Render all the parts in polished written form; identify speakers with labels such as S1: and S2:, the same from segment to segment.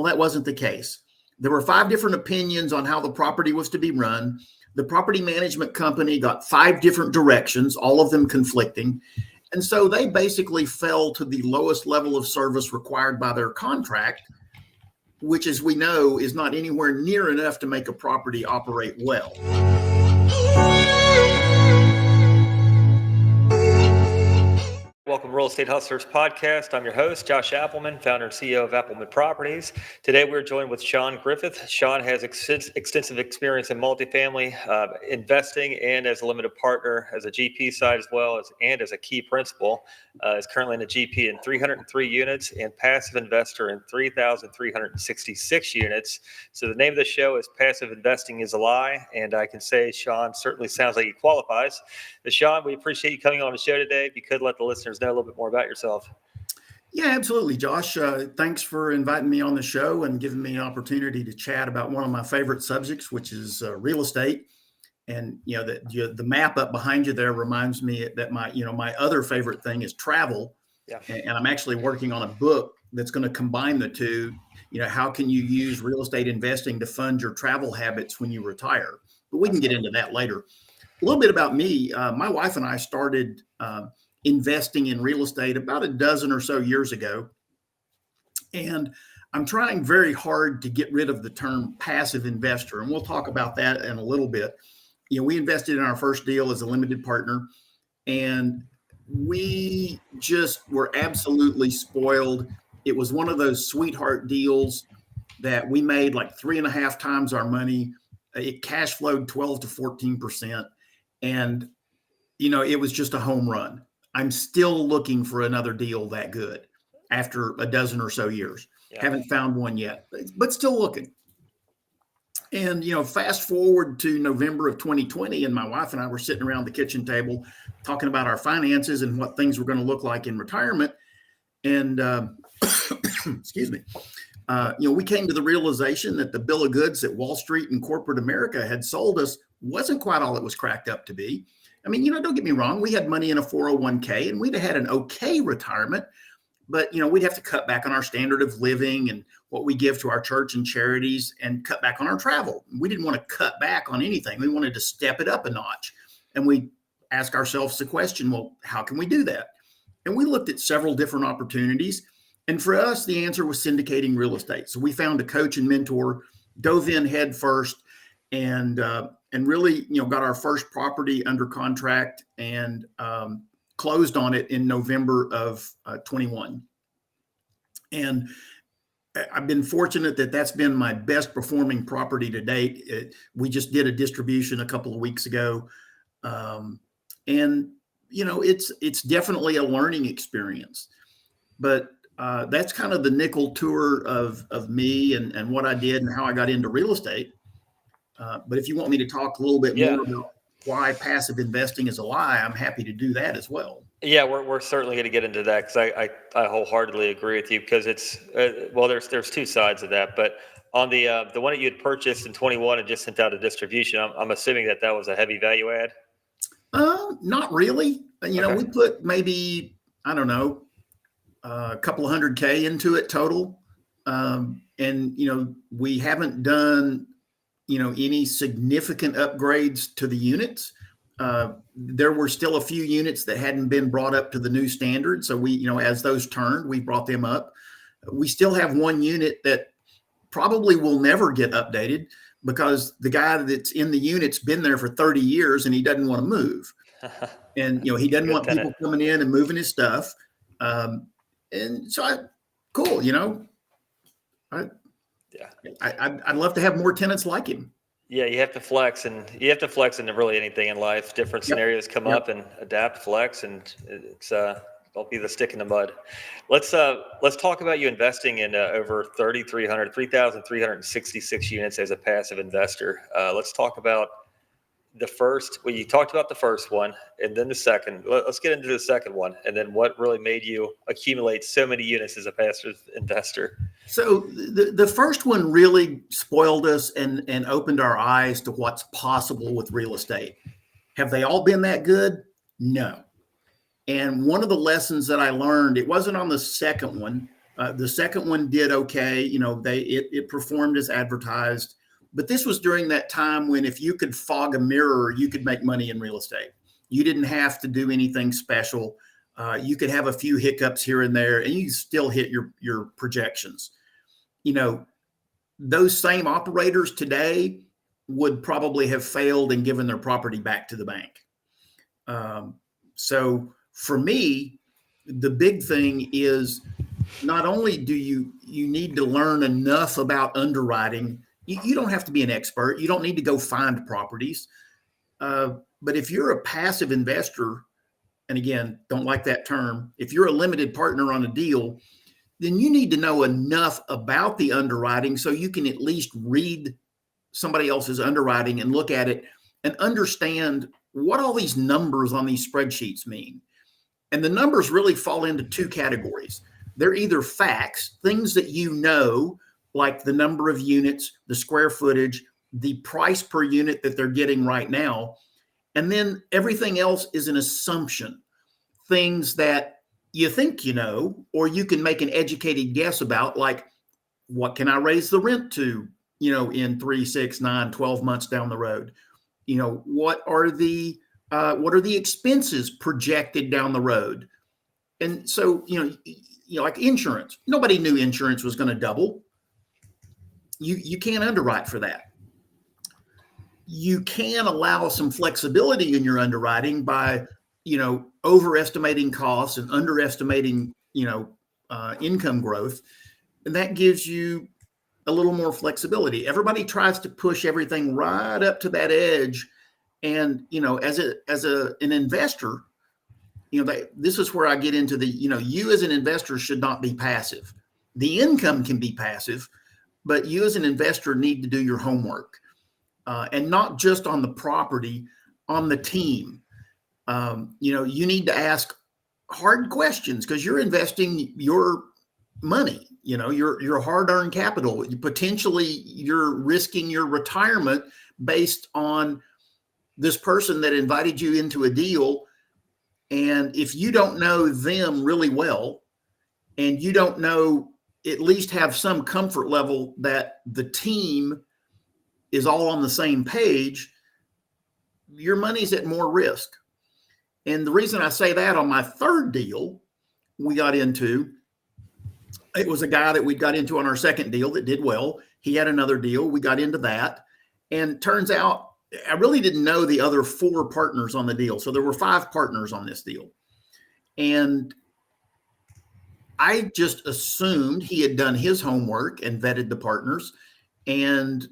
S1: Well, that wasn't the case. There were 5 different opinions on how the property was to be run. The property management company got 5 different directions, all of them conflicting. And so they basically fell to the lowest level of service required by their contract, which, as we know, is not anywhere near enough to make a property operate well.
S2: Welcome to Real Estate Hustlers Podcast. I'm your host, Josh Appleman, founder and CEO of Appleman Properties. Today, we're joined with Shawn Griffith. Shawn has extensive experience in multifamily investing and as a limited partner, as a GP side as well as and as a key principal. Is currently in a GP in 303 units and passive investor in 3,366 units. So the name of the show is Passive Investing is a Lie, and I can say Shawn certainly sounds like he qualifies. But Shawn, we appreciate you coming on the show today. If you could let the listeners know a little bit more about yourself.
S1: Yeah, absolutely, Josh. Thanks for inviting me on the show and giving me an opportunity to chat about one of my favorite subjects, which is real estate. And the map up behind you there reminds me that my other favorite thing is travel.
S2: Yeah.
S1: And I'm actually working on a book that's going to combine the two. How can you use real estate investing to fund your travel habits when you retire? But we can get into that later. A little bit about me. My wife and I started investing in real estate about a dozen or so years ago. And I'm trying very hard to get rid of the term passive investor. And we'll talk about that in a little bit. We invested in our first deal as a limited partner, and we just were absolutely spoiled. It was one of those sweetheart deals that we made like 3.5 times our money. It cash flowed 12 to 14%. And, it was just a home run. I'm still looking for another deal that good after a dozen or so years. Yeah. Haven't found one yet, but still looking. And, fast forward to November of 2020, and my wife and I were sitting around the kitchen table talking about our finances and what things were going to look like in retirement. And, excuse me, we came to the realization that the bill of goods that Wall Street and corporate America had sold us wasn't quite all it was cracked up to be. I mean, don't get me wrong. We had money in a 401k and we'd have had an okay retirement, but, we'd have to cut back on our standard of living and what we give to our church and charities and cut back on our travel. We didn't want to cut back on anything. We wanted to step it up a notch. And we ask ourselves the question, well, how can we do that? And we looked at several different opportunities. And for us, the answer was syndicating real estate. So we found a coach and mentor, dove in head first, and really, got our first property under contract and closed on it in November of 21. And I've been fortunate that that's been my best performing property to date. We just did a distribution a couple of weeks ago. And, it's definitely a learning experience. But that's kind of the nickel tour of me and what I did and how I got into real estate. But if you want me to talk a little bit more about why passive investing is a lie, I'm happy to do that as well.
S2: Yeah, we're certainly going to get into that because I wholeheartedly agree with you because it's there's two sides of that. But on the one that you had purchased in 21 and just sent out a distribution, I'm assuming that was a heavy value add.
S1: Not really. Okay. We put maybe I don't know a couple of $100K into it total, and we haven't done any significant upgrades to the units. There were still a few units that hadn't been brought up to the new standard. So we, as those turned, we brought them up. We still have one unit that probably will never get updated because the guy that's in the unit's been there for 30 years and he doesn't want to move. And, he doesn't want people coming in and moving his stuff. And so cool, I'd love to have more tenants like him.
S2: Yeah, you have to flex into really anything in life. Different scenarios come up and adapt, flex, and it's don't be the stick in the mud. Let's talk about you investing in over 3,366 units as a passive investor. Let's talk about the first. Well, you talked about the first one, and then the second. Let's get into the second one, and then what really made you accumulate so many units as a passive investor.
S1: So the first one really spoiled us and opened our eyes to what's possible with real estate. Have they all been that good? No. And one of the lessons that I learned, it wasn't on the second one. The second one did okay. It performed as advertised. But this was during that time when if you could fog a mirror, you could make money in real estate. You didn't have to do anything special. You could have a few hiccups here and there, and you still hit your projections. Those same operators today would probably have failed and given their property back to the bank. So for me, the big thing is not only do you need to learn enough about underwriting. You don't have to be an expert. You don't need to go find properties. But if you're a passive investor, and again, don't like that term, if you're a limited partner on a deal, then you need to know enough about the underwriting so you can at least read somebody else's underwriting and look at it and understand what all these numbers on these spreadsheets mean. And the numbers really fall into two categories. They're either facts, things that you know, like the number of units, the square footage, the price per unit that they're getting right now. And then everything else is an assumption, things that you think you know, or you can make an educated guess about, like, what can I raise the rent to, in 3, 6, 9, 12 months down the road? What are the expenses projected down the road? And so, like insurance, nobody knew insurance was going to double. You can't underwrite for that. You can allow some flexibility in your underwriting by, overestimating costs and underestimating, income growth. And that gives you a little more flexibility. Everybody tries to push everything right up to that edge. And, as an investor, this is where I get into you as an investor should not be passive. The income can be passive, but you as an investor need to do your homework, and not just on the property, on the team. You need to ask hard questions because you're investing your money, your hard-earned capital. Potentially, you're risking your retirement based on this person that invited you into a deal. And if you don't know them really well, and you don't know, at least have some comfort level that the team is all on the same page, your money's at more risk. And the reason I say that, on my third deal we got into, it was a guy that we got into on our second deal that did well. He had another deal. We got into that. And turns out, I really didn't know the other 4 partners on the deal. So there were 5 partners on this deal. And I just assumed he had done his homework and vetted the partners and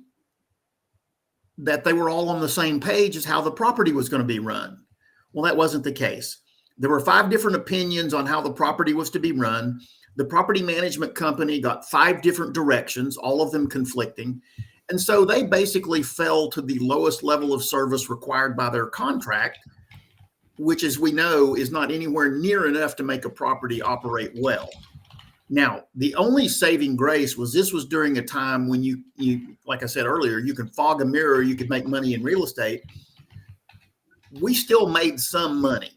S1: that they were all on the same page as how the property was going to be run. Well, that wasn't the case. There were 5 different opinions on how the property was to be run. The property management company got 5 different directions, all of them conflicting. And so they basically fell to the lowest level of service required by their contract, which, as we know, is not anywhere near enough to make a property operate well. Now, the only saving grace was this was during a time when you, like I said earlier, you can fog a mirror, you could make money in real estate. We still made some money.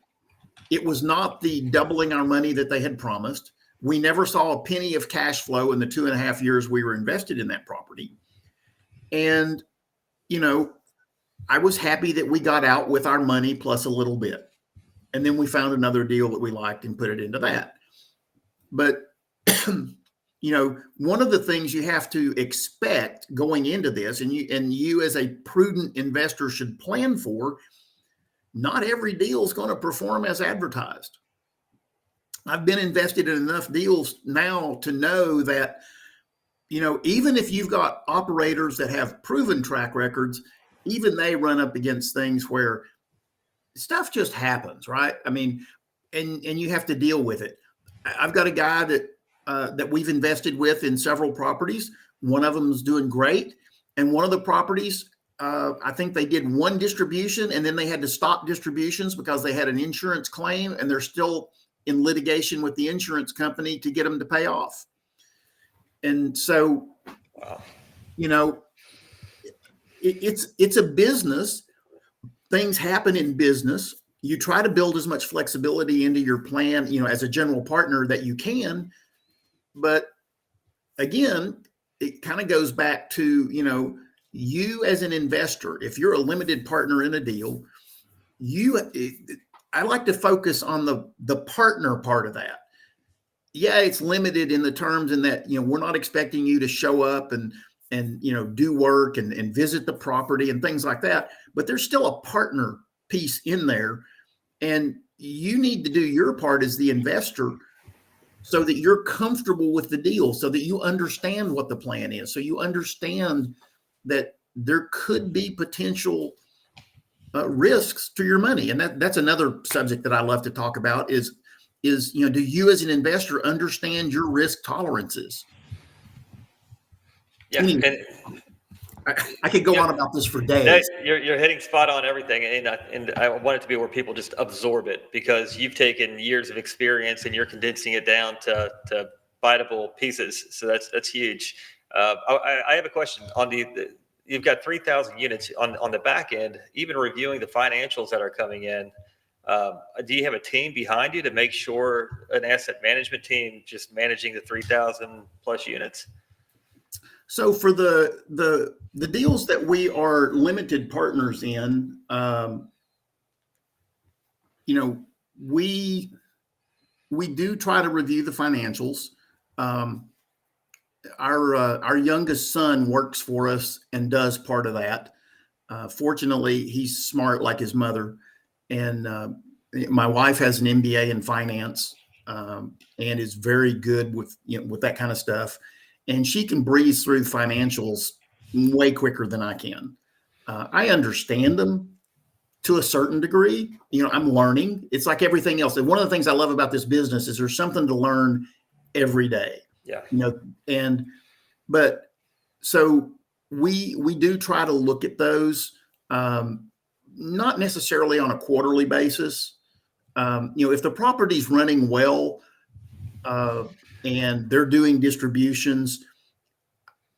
S1: It was not the doubling our money that they had promised. We never saw a penny of cash flow in the 2.5 years we were invested in that property. And, I was happy that we got out with our money plus a little bit. And then we found another deal that we liked and put it into that. But, one of the things you have to expect going into this, and you as a prudent investor should plan for, not every deal is going to perform as advertised. I've been invested in enough deals now to know that, even if you've got operators that have proven track records, even they run up against things where stuff just happens, right? I mean, and you have to deal with it. I've got a guy that we've invested with in several properties. One of them is doing great. And one of the properties, I think they did 1 distribution and then they had to stop distributions because they had an insurance claim and they're still in litigation with the insurance company to get them to pay off. And so,
S2: Wow.
S1: It's a business. Things happen in business. You try to build as much flexibility into your plan, as a general partner that you can. but again, it kind of goes back to, you as an investor, if you're a limited partner in a deal, I like to focus on the partner part of that. Yeah, it's limited in the terms in that, we're not expecting you to show up and do work and visit the property and things like that, but there's still a partner piece in there, and you need to do your part as the investor so that you're comfortable with the deal, so that you understand what the plan is, so you understand that there could be potential risks to your money. And that's another subject that I love to talk about is do you as an investor understand your risk tolerances?
S2: Yeah.
S1: Anyway, I could go on about this for days.
S2: No, you're hitting spot on everything, and I want it to be where people just absorb it, because you've taken years of experience and you're condensing it down to biteable pieces. So that's huge. I have a question on you've got 3,000 units on the back end. Even reviewing the financials that are coming in, do you have a team behind you to make sure, an asset management team just managing the 3,000 plus units?
S1: So for the deals that we are limited partners in, we do try to review the financials. Our youngest son works for us and does part of that. Fortunately, he's smart like his mother, and my wife has an MBA in finance and is very good with that kind of stuff. And she can breeze through financials way quicker than I can. I understand them to a certain degree. I'm learning. It's like everything else. And one of the things I love about this business is there's something to learn every day.
S2: Yeah.
S1: But so we do try to look at those, not necessarily on a quarterly basis. If the property's running well, and they're doing distributions,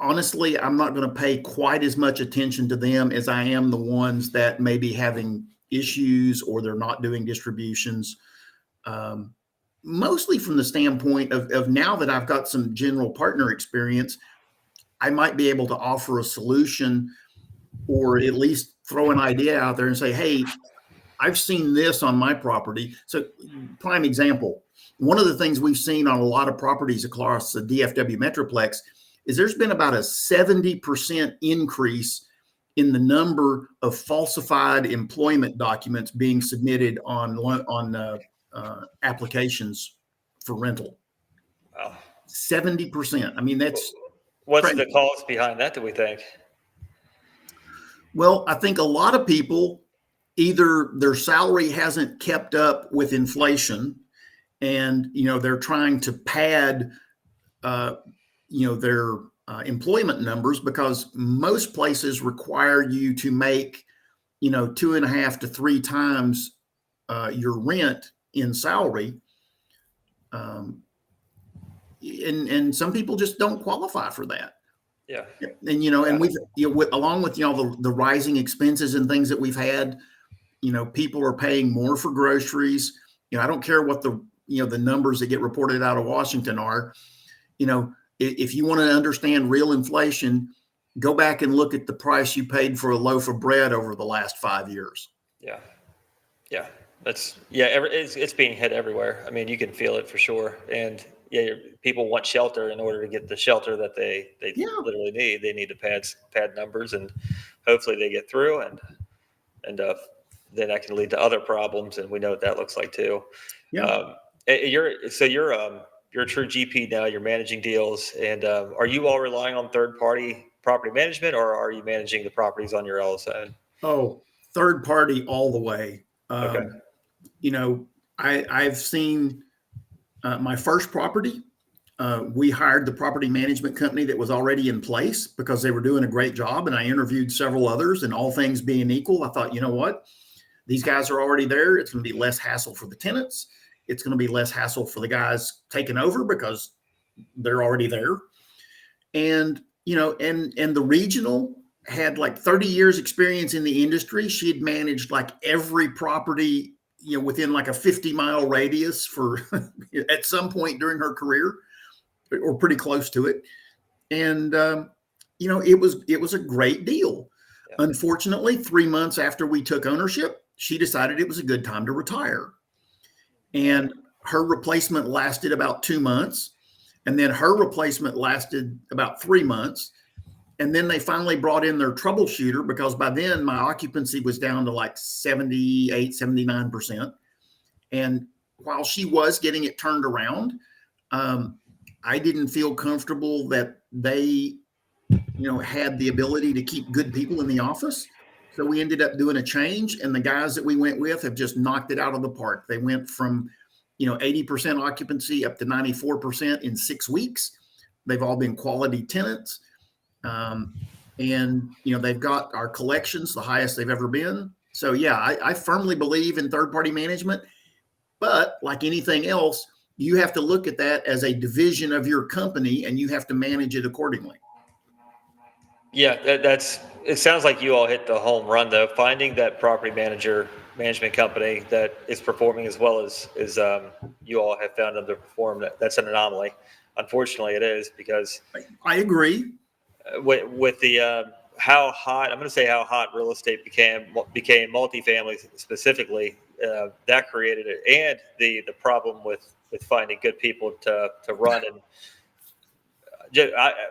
S1: honestly, I'm not going to pay quite as much attention to them as I am the ones that may be having issues or they're not doing distributions. Mostly from the standpoint of now that I've got some general partner experience, I might be able to offer a solution or at least throw an idea out there and say, hey, I've seen this on my property. So prime example, one of the things we've seen on a lot of properties across the DFW Metroplex is there's been about a 70% increase in the number of falsified employment documents being submitted on applications for rental.
S2: Wow.
S1: 70%. I mean, that's
S2: what's
S1: crazy.
S2: The cause behind that, do we think?
S1: Well, I think a lot of people, either their salary hasn't kept up with inflation, and they're trying to pad their employment numbers, because most places require you to make 2.5 to 3 times your rent in salary, and some people just don't qualify for that.
S2: Yeah.
S1: And and we've along with the rising expenses and things that we've had, people are paying more for groceries. I don't care what the numbers that get reported out of Washington are. If you want to understand real inflation, go back and look at the price you paid for a loaf of bread over the last 5 years.
S2: Yeah. Yeah. It's being hit everywhere. I mean, you can feel it for sure. And people want shelter. In order to get the shelter that they literally need, they need to pad numbers, and hopefully they get through, and then that can lead to other problems. And we know what that looks like too.
S1: Yeah.
S2: You're a true GP now. You're managing deals, and are you all relying on third-party property management, or are you managing the properties on your own?
S1: Oh, third party all the way.
S2: Okay.
S1: I've seen my first property. We hired the property management company that was already in place because they were doing a great job, and I interviewed several others, and all things being equal, I thought, you know what? These guys are already there. It's going to be less hassle for the tenants. It's going to be less hassle for the guys taking over because they're already there. And, and the regional had like 30 years experience in the industry. She had managed like every property, within like a 50-mile radius for at some point during her career. or pretty close to it. And, it was a great deal.
S2: Yeah.
S1: Unfortunately, 3 months after we took ownership, she decided it was a good time to retire. And her replacement lasted about 2 months. And then her replacement lasted about 3 months. And then they finally brought in their troubleshooter, because by then my occupancy was down to like 78, 79%. And while she was getting it turned around, I didn't feel comfortable that they, had the ability to keep good people in the office. So we ended up doing a change, and the guys that we went with have just knocked it out of the park. They went from, 80% occupancy up to 94% in 6 weeks. They've all been quality tenants. And, they've got our collections the highest they've ever been. So, yeah, I firmly believe in third-party management. But like anything else, you have to look at that as a division of your company, and you have to manage it accordingly.
S2: Yeah, it sounds like you all hit the home run, though. Finding that property management company that is performing as well as you all have found them to perform, that's an anomaly. Unfortunately, it is, because
S1: I agree.
S2: With the how hot, I'm going to say how hot real estate became multifamily specifically, that created it, and the problem with finding good people to run and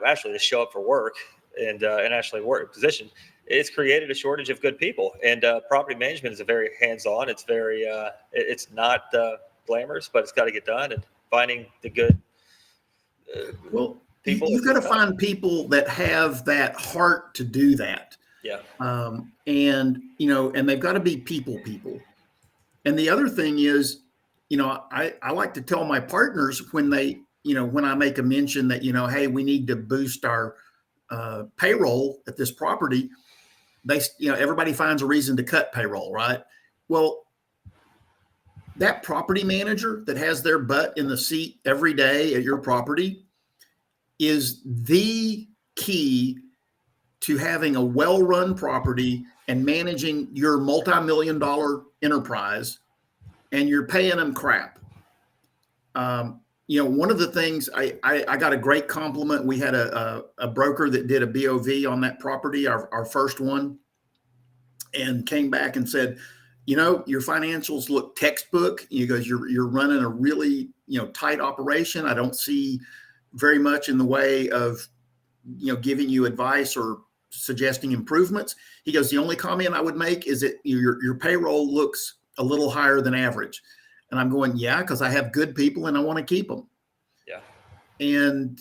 S2: actually to show up for work and actually work position. It's created a shortage of good people, and property management is a very hands-on. It's very it's not glamorous, but it's got to get done. And finding the good
S1: well,
S2: people,
S1: you've got to find people that have that heart to do that.
S2: Yeah.
S1: And they've got to be people. And the other thing is, I like to tell my partners when when I make a mention that, hey, we need to boost our payroll at this property, everybody finds a reason to cut payroll, right? Well, that property manager that has their butt in the seat every day at your property is the key to having a well-run property and managing your multi-million-dollar enterprise, and you're paying them crap. One of the things I got a great compliment. We had a broker that did a BOV on that property, our first one, and came back and said, your financials look textbook. He goes, you're running a really, tight operation. I don't see very much in the way of, giving you advice or suggesting improvements. He goes, the only comment I would make is that your payroll looks a little higher than average. And I'm going, yeah, because I have good people and I want to keep them.
S2: Yeah.
S1: And,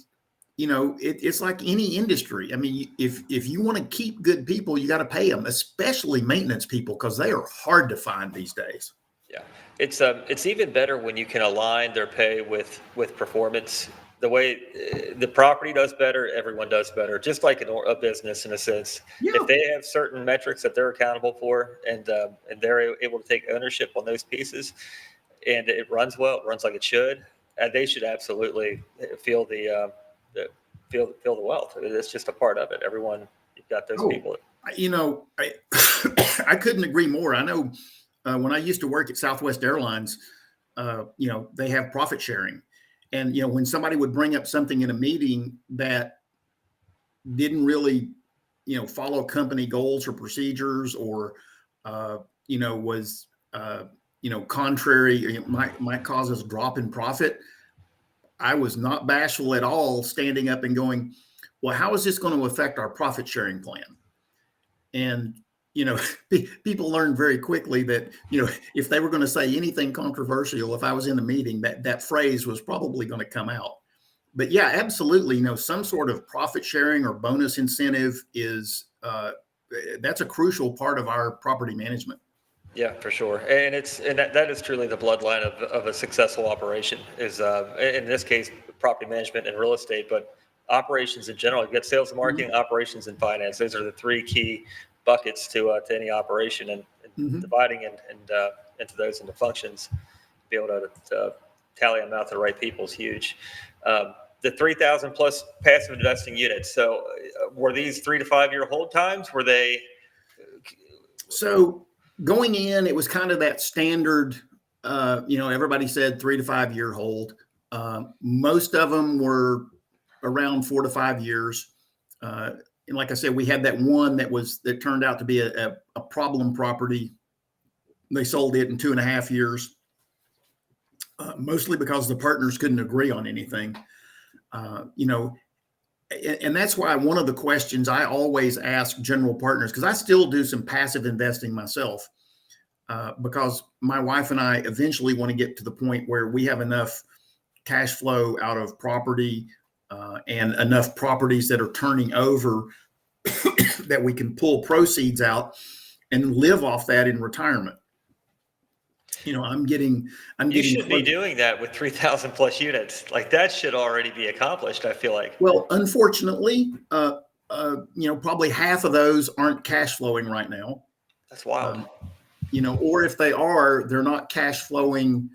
S1: it's like any industry. I mean, if you want to keep good people, you got to pay them, especially maintenance people, because they are hard to find these days.
S2: Yeah. It's even better when you can align their pay with performance. The way the property does better, everyone does better, just like a business in a sense.
S1: Yeah.
S2: If they have certain metrics that they're accountable for, and they're able to take ownership on those pieces, and it runs well, it runs like it should, they should absolutely feel the wealth. It's just a part of it. Everyone, you've got those people.
S1: I couldn't agree more. I know when I used to work at Southwest Airlines, they have profit sharing. And, when somebody would bring up something in a meeting that didn't really, follow company goals or procedures, or, was, contrary, might cause us a drop in profit, I was not bashful at all, standing up and going, well, how is this going to affect our profit sharing plan? And, people learned very quickly that, if they were going to say anything controversial, if I was in a meeting, that phrase was probably going to come out. But yeah, absolutely. Some sort of profit sharing or bonus incentive that's a crucial part of our property management.
S2: Yeah, for sure. And that is truly the bloodline of a successful operation, is in this case, property management and real estate, but operations in general. You get sales and marketing, mm-hmm. operations and finance. Those are the three key buckets to any operation, and mm-hmm. dividing into those into functions, be able to tally them out to the right people is huge. The 3,000 plus passive investing units. So were these 3 to 5 year hold times? Were they?
S1: So going in, it was kind of that standard, everybody said 3 to 5 year hold. Most of them were around 4 to 5 years. And like I said, we had that one that turned out to be a problem property. They sold it in 2.5 years, mostly because the partners couldn't agree on anything. And that's why one of the questions I always ask general partners, because I still do some passive investing myself, because my wife and I eventually want to get to the point where we have enough cash flow out of property and enough properties that are turning over that we can pull proceeds out and live off that in retirement. I'm getting.
S2: You should be doing that with 3,000 plus units. Like that should already be accomplished, I feel like.
S1: Well, unfortunately, probably half of those aren't cash flowing right now.
S2: That's wild.
S1: Or if they are, they're not cash flowing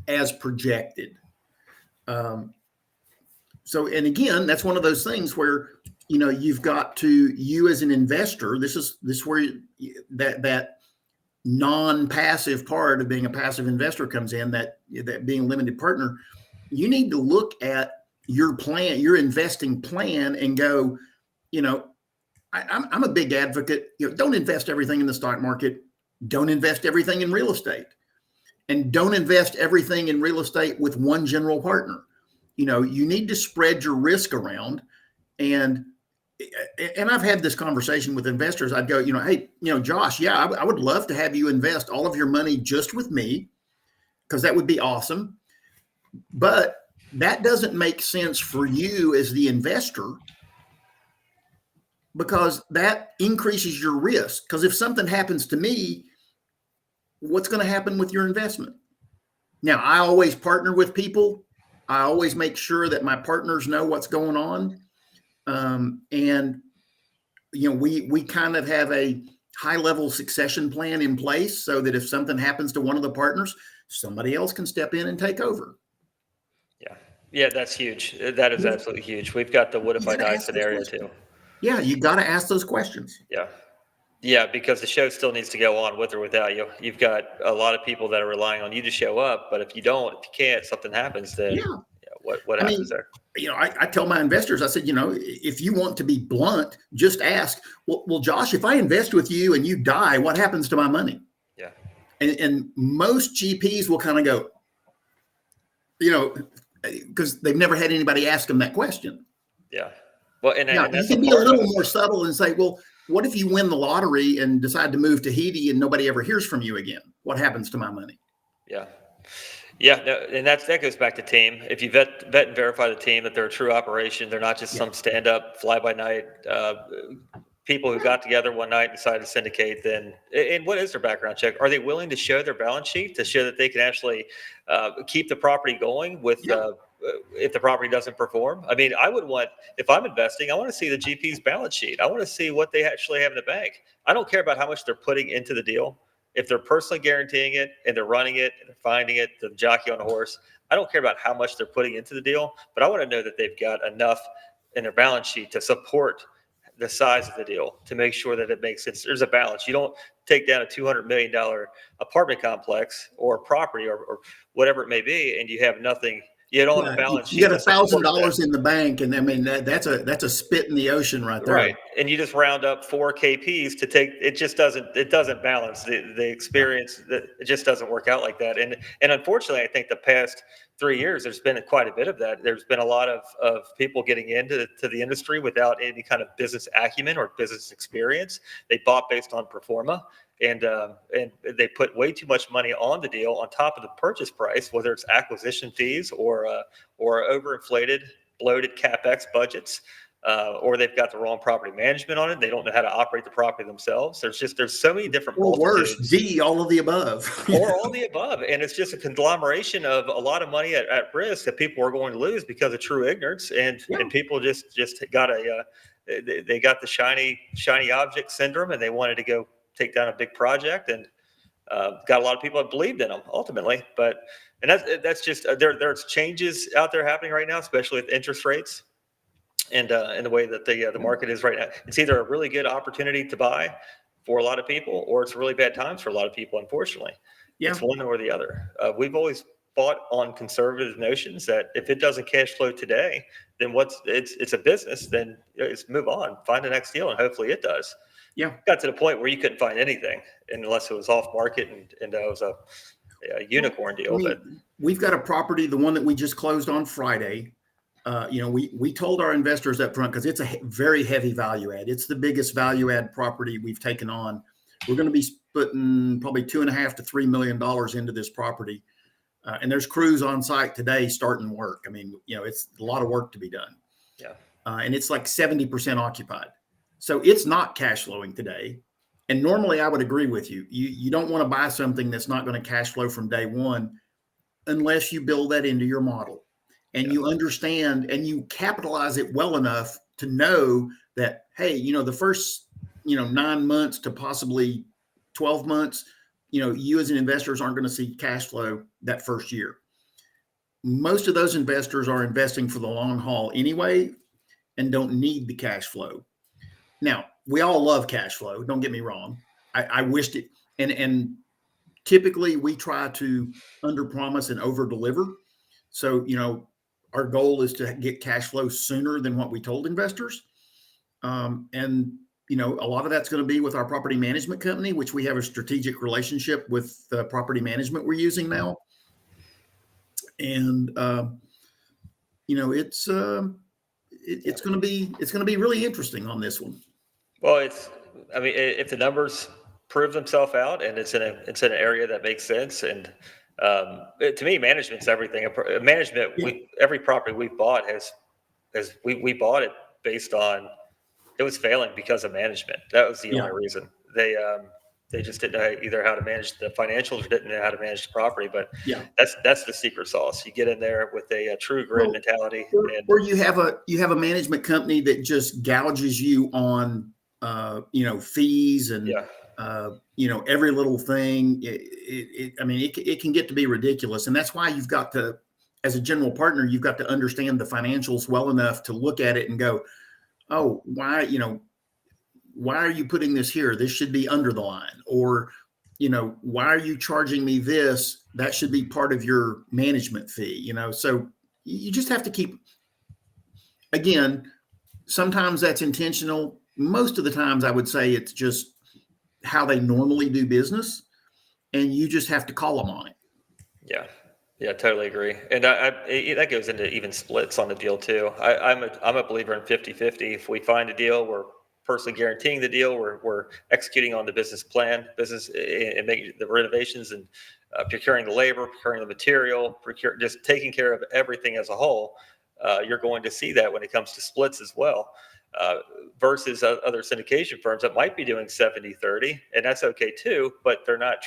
S1: as projected. So, and again, that's one of those things where, you've got to, you as an investor, this is where that non-passive part of being a passive investor comes in, that being a limited partner. You need to look at your plan, your investing plan, and go, I'm a big advocate. Don't invest everything in the stock market. Don't invest everything in real estate, and don't invest everything in real estate with one general partner. You need to spread your risk around. And I've had this conversation with investors. I'd go, hey, Josh, yeah, I would love to have you invest all of your money just with me, because that would be awesome. But that doesn't make sense for you as the investor, because that increases your risk. Because if something happens to me, what's going to happen with your investment? Now, I always partner with people. I always make sure that my partners know what's going on. And we kind of have a high level succession plan in place, so that if something happens to one of the partners, somebody else can step in and take over.
S2: Yeah, that's huge. That is absolutely huge. We've got the what if I die scenario too.
S1: Yeah, you got to ask those questions.
S2: Yeah, because the show still needs to go on with or without you. You've got a lot of people that are relying on you to show up, but if you can't, something happens, then what happens there?
S1: I tell my investors, I said, if you want to be blunt, just ask, well, Josh, if I invest with you and you die, what happens to my money?
S2: Yeah.
S1: And most GPs will kind of go, because they've never had anybody ask them that question.
S2: Yeah. Well, and
S1: you can be a little more subtle and say, well, what if you win the lottery and decide to move to Haiti and nobody ever hears from you again? What happens to my money?
S2: Yeah. Yeah, and that goes back to team. If you vet and verify the team, that they're a true operation, they're not just some stand-up, fly-by-night people who got together one night and decided to syndicate, then, and what is their background check? Are they willing to show their balance sheet to show that they can actually keep the property going with if the property doesn't perform? I mean, if I'm investing, I want to see the GP's balance sheet. I want to see what they actually have in the bank. I don't care about how much they're putting into the deal. If they're personally guaranteeing it and they're running it and they're finding it, the jockey on a horse, I don't care about how much they're putting into the deal, but I want to know that they've got enough in their balance sheet to support the size of the deal, to make sure that it makes sense. There's a balance. You don't take down a $200 million apartment complex or property or whatever it may be, and you have nothing. You don't have a balance sheet.
S1: You got $1,000 in the bank, and I mean that's a spit in the ocean right there.
S2: Right, and you just round up 4 KPs to take. It just doesn't balance the experience. It just doesn't work out like that. And unfortunately, I think the past 3 years there's been quite a bit of that. There's been a lot of people getting into the industry without any kind of business acumen or business experience. They bought based on pro forma. And they put way too much money on the deal on top of the purchase price, whether it's acquisition fees or overinflated, bloated CapEx budgets, or they've got the wrong property management on it. They don't know how to operate the property themselves. There's so many different
S1: multitudes. Worse, all of the above.
S2: Or all the above. And it's just a conglomeration of a lot of money at risk that people are going to lose because of true ignorance. And people just got they got the shiny object syndrome, and they wanted to go take down a big project, and got a lot of people that believed in them ultimately. But that's just there's changes out there happening right now, especially with interest rates and the way that the market is right now. It's either a really good opportunity to buy for a lot of people, or it's really bad times for a lot of people. Unfortunately, it's one or the other. We've always bought on conservative notions that if it doesn't cash flow today, then it's a business, then it's move on, find the next deal, and hopefully it does.
S1: Yeah.
S2: Got to the point where you couldn't find anything unless it was off market and it was a unicorn deal. But
S1: we've got a property, the one that we just closed on Friday. We told our investors up front, because it's a very heavy value add. It's the biggest value add property we've taken on. We're going to be putting probably $2.5 to $3 million into this property. And there's crews on site today starting work. I mean, it's a lot of work to be done.
S2: Yeah.
S1: And it's like 70% occupied. So it's not cash flowing today. And normally I would agree with you. You don't want to buy something that's not going to cash flow from day one unless you build that into your model and you understand and you capitalize it well enough to know that, hey, the first, 9 months to possibly 12 months, you as an investors aren't going to see cash flow that first year. Most of those investors are investing for the long haul anyway and don't need the cash flow. Now, we all love cash flow. Don't get me wrong. I wished it. And typically we try to underpromise and overdeliver. So, our goal is to get cash flow sooner than what we told investors. A lot of that's going to be with our property management company, which we have a strategic relationship with the property management we're using now. And, it's going to be really interesting on this one.
S2: Well, if the numbers prove themselves out and it's in an area that makes sense, and to me, management's everything. Management, every property we've bought we bought it based on it was failing because of management. That was the only reason. They just didn't know either how to manage the financials or didn't know how to manage the property. But that's the secret sauce. You get in there with a true grid mentality,
S1: or you have a management company that just gouges you on fees and every little thing. It can get to be ridiculous, and that's why you've got to, as a general partner, you've got to understand the financials well enough to look at it and go, oh, why are you putting this here? This should be under the line. Or, why are you charging me this? That should be part of your management fee, So you just have to keep, again, sometimes that's intentional. Most of the times I would say it's just how they normally do business, and you just have to call them on it.
S2: Yeah, totally agree. And that goes into even splits on the deal too. I'm a believer in 50-50. If we find a deal, we're personally guaranteeing the deal. We're executing on the business plan, and making the renovations and procuring the labor, procuring the material, just taking care of everything as a whole. You're going to see that when it comes to splits as well. Versus other syndication firms that might be doing 70-30, and that's okay too, but they're not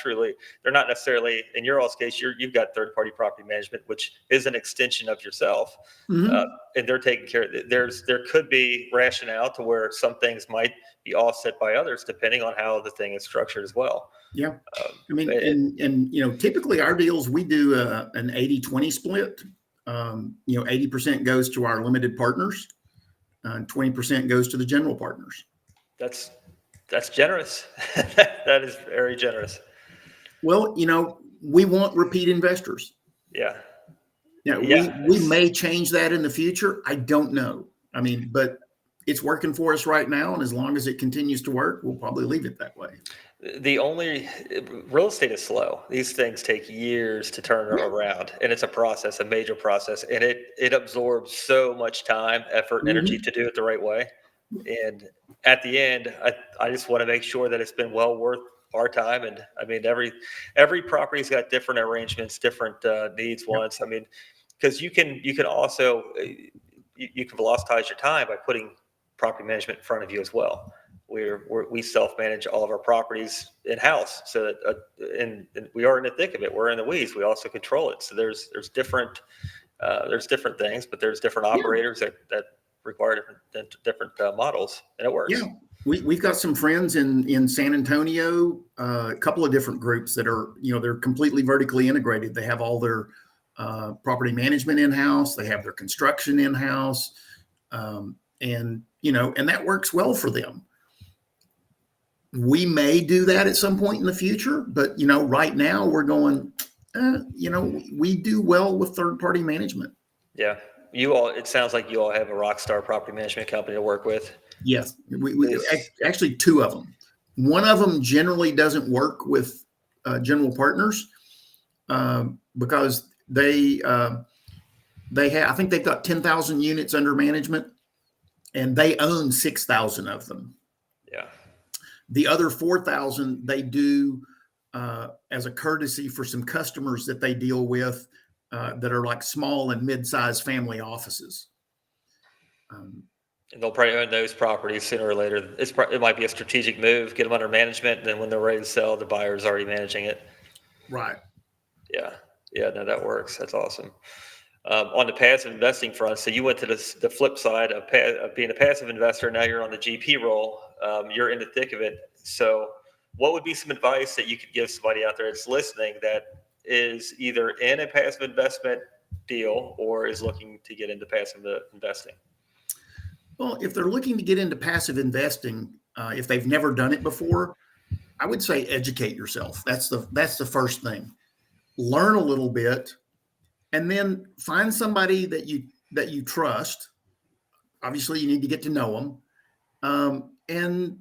S2: necessarily, in your all's case, you've got third-party property management, which is an extension of yourself, and they're taking care of it. There could be rationale to where some things might be offset by others, depending on how the thing is structured as well.
S1: Yeah. Typically our deals, we do an 80-20 split. 80% goes to our limited partners. And 20% goes to the general partners.
S2: That's generous. That is very generous.
S1: Well, we want repeat investors.
S2: Yeah.
S1: We may change that in the future. I don't know. But it's working for us right now. And as long as it continues to work, we'll probably leave it that way.
S2: Real estate is slow. These things take years to turn around, and it's a major process, and it absorbs so much time, effort, and energy to do it the right way. And at the end, I just want to make sure that it's been well worth our time. And every property's got different arrangements, different needs, wants. Because you can also you can velocitize your time by putting property management in front of you as well. We self-manage all of our properties in-house, so that and we are in the thick of it. We're in the weeds. We also control it. So there's different things, but there's different operators that require different models, and it works.
S1: Yeah, we've got some friends in San Antonio, a couple of different groups that are they're completely vertically integrated. They have all their property management in-house. They have their construction in-house, and that works well for them. We may do that at some point in the future, but right now we're going, We do well with third-party management.
S2: Yeah. It sounds like you all have a rock star property management company to work with.
S1: Yes, we actually two of them. One of them generally doesn't work with general partners because they have. I think they've got 10,000 units under management, and they own 6,000 of them.
S2: Yeah.
S1: The other 4,000 they do as a courtesy for some customers that they deal with that are like small and mid-sized family offices.
S2: And they'll probably own those properties sooner or later. It might be a strategic move, get them under management, and then when they're ready to sell, the buyer's already managing it.
S1: Right.
S2: Yeah. Yeah, no, that works. That's awesome. On the passive investing front, so you went to the flip side of being a passive investor. Now you're on the GP role. You're in the thick of it. So what would be some advice that you could give somebody out there that's listening that is either in a passive investment deal or is looking to get into passive investing?
S1: Well, if they're looking to get into passive investing, if they've never done it before, I would say educate yourself. That's the first thing. Learn a little bit, and then find somebody that you trust. Obviously, you need to get to know them, and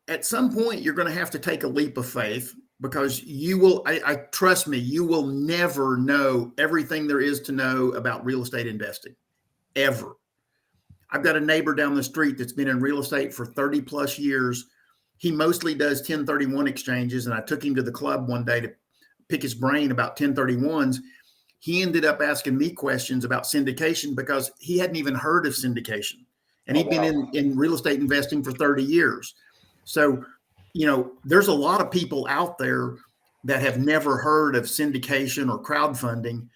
S1: at some point you're going to have to take a leap of faith because you will. I trust me, you will never know everything there is to know about real estate investing, ever. I've got a neighbor down the street that's been in real estate for 30 plus years. He mostly does 1031 exchanges. And I took him to the club one day to pick his brain about 1031s. He ended up asking me questions about syndication because he hadn't even heard of syndication. And he'd been in real estate investing for 30 years. So, there's a lot of people out there that have never heard of syndication or crowdfunding,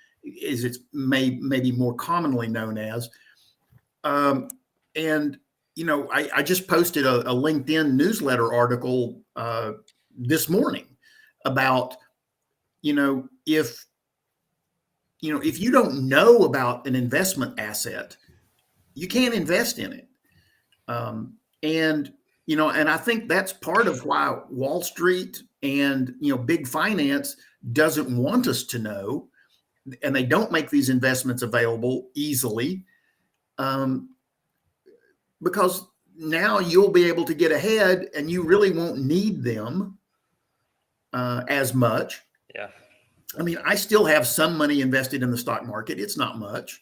S1: as it's maybe more commonly known as. I just posted a LinkedIn newsletter article this morning about, if you don't know about an investment asset, you can't invest in it. And I think that's part of why Wall Street and, big finance doesn't want us to know, and they don't make these investments available easily. Because now you'll be able to get ahead and you really won't need them as much.
S2: Yeah.
S1: I mean, I still have some money invested in the stock market. It's not much.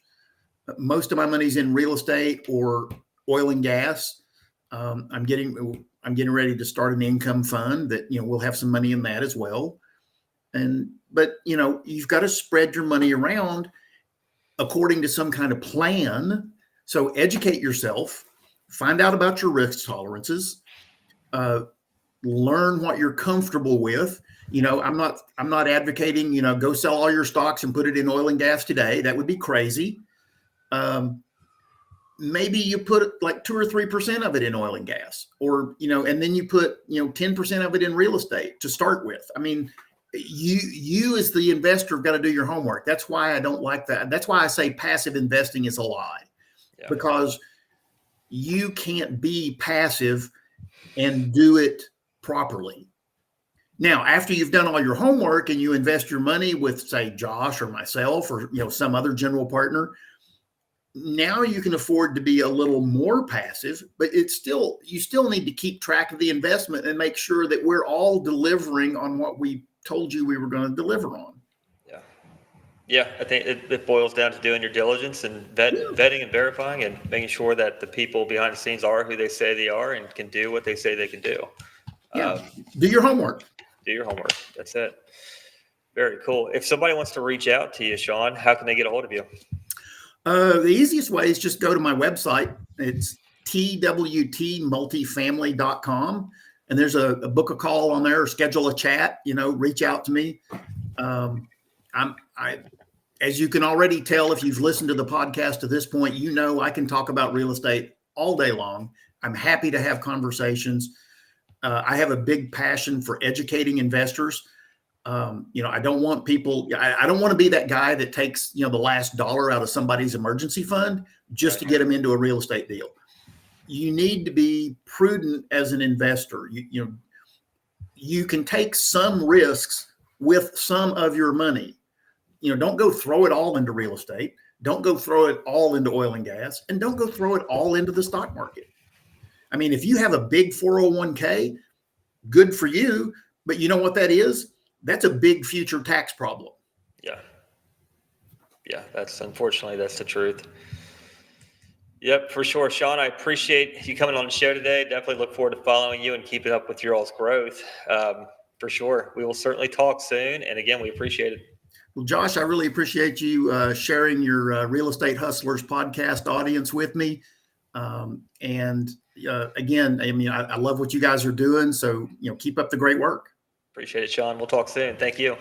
S1: Most of my money's in real estate or oil and gas. I'm getting ready to start an income fund that, we'll have some money in that as well. But you've got to spread your money around according to some kind of plan. So educate yourself, find out about your risk tolerances, learn what you're comfortable with. I'm not advocating, go sell all your stocks and put it in oil and gas today. That would be crazy. Maybe you put like 2 or 3% of it in oil and gas, or, and then you put, 10% of it in real estate to start with. I mean, you as the investor have got to do your homework. That's why I don't like that. That's why I say passive investing is a lie, because you can't be passive and do it properly. Now, after you've done all your homework and you invest your money with, say, Josh or myself or, some other general partner, now you can afford to be a little more passive, but you still need to keep track of the investment and make sure that we're all delivering on what we told you we were going to deliver on.
S2: Yeah, I think it boils down to doing your diligence and vetting and verifying and making sure that the people behind the scenes are who they say they are and can do what they say they can do.
S1: Yeah, do your homework.
S2: Do your homework. That's it. Very cool. If somebody wants to reach out to you, Shawn, how can they get a hold of you?
S1: The easiest way is just go to my website. It's twtmultifamily.com. And there's a book a call on there, or schedule a chat, reach out to me. As you can already tell, if you've listened to the podcast to this point, I can talk about real estate all day long. I'm happy to have conversations. I have a big passion for educating investors. I don't want people, I don't want to be that guy that takes, the last dollar out of somebody's emergency fund just to get them into a real estate deal. You need to be prudent as an investor. You can take some risks with some of your money. Don't go throw it all into real estate. Don't go throw it all into oil and gas, and don't go throw it all into the stock market. I mean, if you have a big 401k, good for you. But you know what that is? That's a big future tax problem.
S2: Yeah. Unfortunately, that's the truth. Yep, for sure. Shawn, I appreciate you coming on the show today. Definitely look forward to following you and keeping up with your all's growth. For sure. We will certainly talk soon. And again, we appreciate it.
S1: Well, Josh, I really appreciate you sharing your Real Estate Hustlers podcast audience with me. Again, I mean, I love what you guys are doing. So, keep up the great work.
S2: Appreciate it, Shawn. We'll talk soon. Thank you.